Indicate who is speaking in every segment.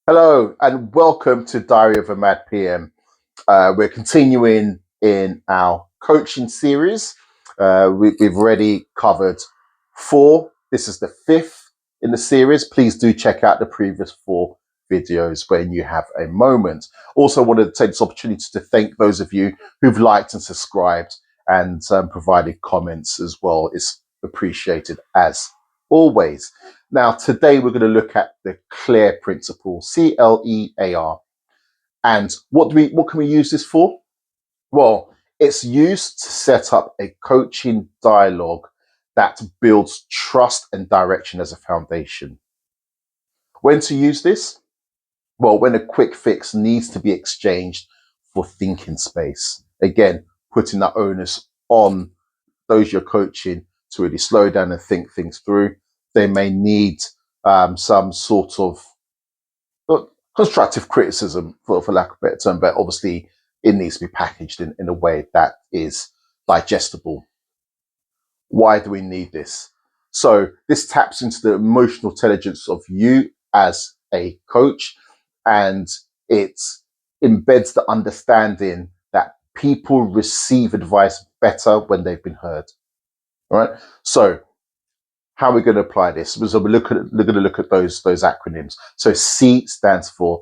Speaker 1: Hello and welcome to Diary of a Mad PM. We're continuing in our coaching series. We've already covered four. This is the fifth in the series. Please do check out the previous four videos when you have a moment. Also, wanted to take this opportunity to thank those of you who've liked and subscribed and provided comments as well. It's appreciated as always. Now, today we're going to look at the CLEAR principle, CLEAR. And what can we use this for? Well, it's used to set up a coaching dialogue that builds trust and direction as a foundation. When to use this? Well, when a quick fix needs to be exchanged for thinking space. Again, putting that onus on those you're coaching to really slow down and think things through. They may need some sort of constructive criticism, for lack of a better term, but obviously it needs to be packaged in a way that is digestible. Why do we need this? So this taps into the emotional intelligence of you as a coach, and it embeds the understanding that people receive advice better when they've been heard. All right. So how are we going to apply this? So we're going to look at those acronyms. So C stands for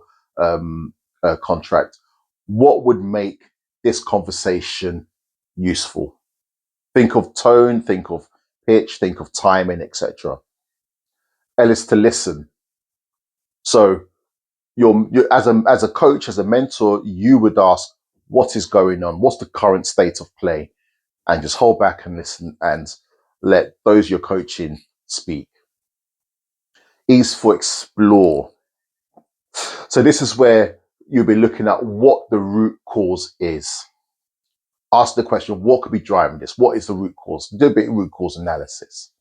Speaker 1: contract. What would make this conversation useful? Think of tone, think of pitch, think of timing, etc. L is to listen. So you're as a coach, as a mentor, you would ask, what is going on? What's the current state of play? And just hold back and listen and let those you're coaching speak. E is for explore. So this is where you'll be looking at what the root cause is. Ask the question, what could be driving this? What is the root cause? Do a bit of root cause analysis.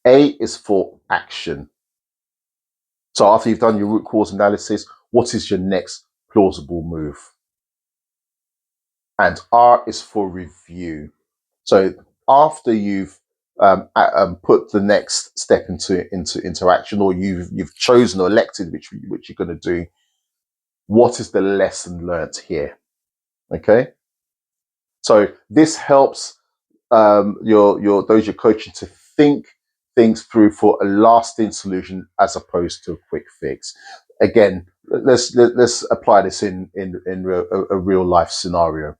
Speaker 1: A is for action. So after you've done your root cause analysis, what is your next plausible move? And R is for review. So after you've put the next step into interaction, or you've chosen or elected which you're going to do, what is the lesson learnt here? Okay, so this helps your those you're coaching to think things through for a lasting solution as opposed to a quick fix. Again, let's apply this in a real life scenario.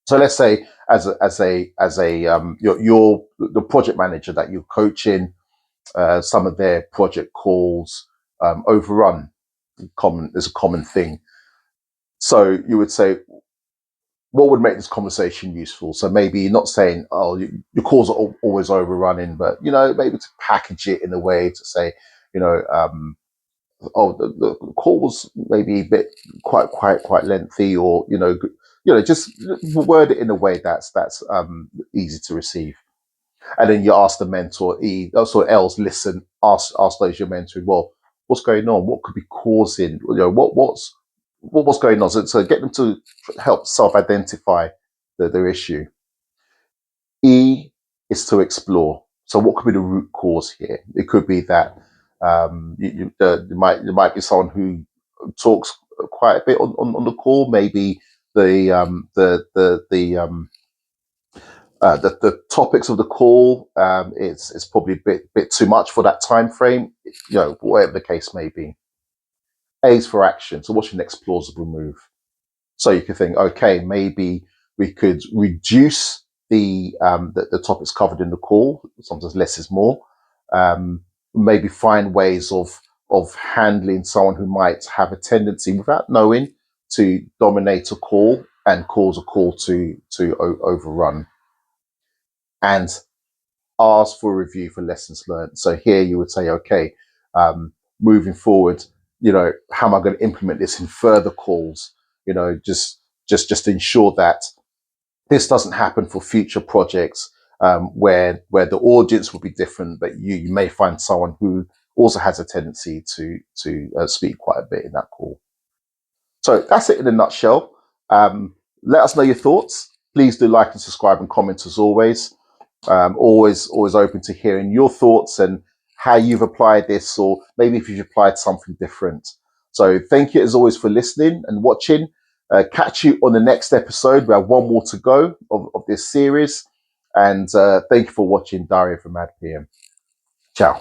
Speaker 1: So let's say you're the project manager that you're coaching, some of their project calls overrun. There's a common thing. So you would say, what would make this conversation useful? So maybe you're not saying, oh, your calls are always overrunning, but maybe to package it in a way to say, you know, oh, the call was maybe a bit quite lengthy, or just word it in a way that's easy to receive. And then you ask the mentor, also L's listen, ask those you're mentoring, well, what's going on? What could be causing? What's going on? So get them to help self-identify the issue. E is to explore. So what could be the root cause here? It could be that there might be someone who talks quite a bit on the call. Maybe the topics of the call it's probably a bit too much for that time frame. Whatever the case may be. A is for action. So what's your next plausible move? So you could think, okay, maybe we could reduce the topics covered in the call. Sometimes less is more. Maybe find ways of handling someone who might have a tendency, without knowing, to dominate a call and cause a call to overrun. And ask for a review for lessons learned. So here you would say, okay, moving forward, how am I going to implement this in further calls? Just ensure that this doesn't happen for future projects where the audience will be different, but you may find someone who also has a tendency to speak quite a bit in that call. So that's it in a nutshell. Let us know your thoughts. Please do like and subscribe and comment as always. Always open to hearing your thoughts and how you've applied this, or maybe if you've applied something different. So thank you as always for listening and watching. Catch you on the next episode. We have one more to go of this series. And thank you for watching Diary of a Mad PM. Ciao.